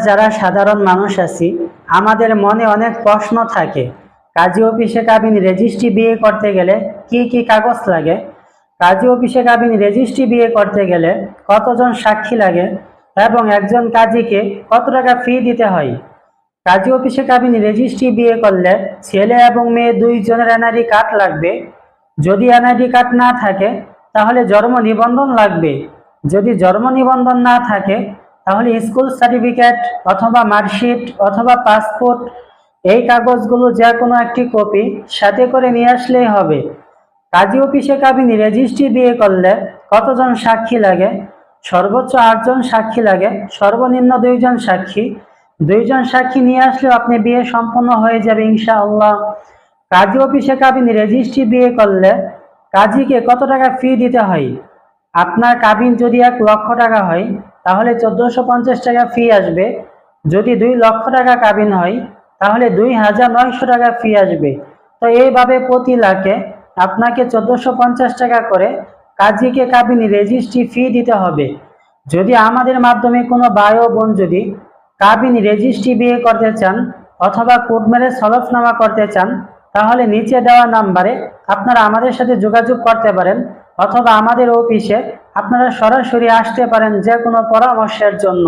যারা সাধারণ মানুষ আছি, আমাদের মনে অনেক প্রশ্ন থাকে। কাজী অফিসে কাবিন রেজিস্ট্রি বিয়ে করতে গেলে কি কি কাগজ লাগে? কাজী অফিসে কাবিন রেজিস্ট্রি বিয়ে করতে গেলে কতজন সাক্ষী লাগে এবং একজন কাজীকে কত টাকা ফি দিতে হয়? কাজী অফিসে কাবিন রেজিস্ট্রি বিয়ে করলে ছেলে এবং মেয়ে দুইজনের এনআইডি কার্ড লাগবে। যদি এনআইডি কার্ড না থাকে তাহলে জন্ম নিবন্ধন লাগবে। যদি জন্ম নিবন্ধন না থাকে তাহলে স্কুল সার্টিফিকেট অথবা মার্কশিট অথবা পাসপোর্ট, এই কাগজগুলো যে কোনো একটি কপি সাথে করে নিয়ে আসলেই হবে। কাজী অফিসে কাবিন রেজিস্ট্রি বিয়ে করলে কতজন সাক্ষী লাগে? সর্বোচ্চ 8 জন সাক্ষী লাগে, সর্বনিম্ন 2 জন সাক্ষী। 2 জন সাক্ষী নিয়ে আসলেও আপনি বিয়ে সম্পন্ন হয়ে যাবে ইনশাআল্লাহ। কাজী অফিসে কাবিন রেজিস্ট্রি বিয়ে করলে কাজীকে কত টাকা ফি দিতে হয়? আপনার কাবিন যদি 1 লক্ষ টাকা হয় তাহলে 1450 টাকা ফি আসবে। যদি 2 লক্ষ টাকা কাবিন হয় তাহলে 2900 টাকা ফি আসবে। তো এইভাবে প্রতি লাখে আপনাকে 1450 টাকা করে কাজীকে কাবিন রেজিস্ট্রি ফি দিতে হবে। যদি আমাদের মাধ্যমে কোনো ভাই ও বোন যদি কাবিন রেজিস্ট্রি বিয়ে করতে চান অথবা কোর্ট ম্যারেজ হলফনামা করতে চান তাহলে নিচে দেওয়া নাম্বারে আপনারা আমাদের সাথে যোগাযোগ করতে পারেন অথবা আমাদের অফিসে আপনারা সরাসরি আসতে পারেন যে কোনো পরামর্শের জন্য।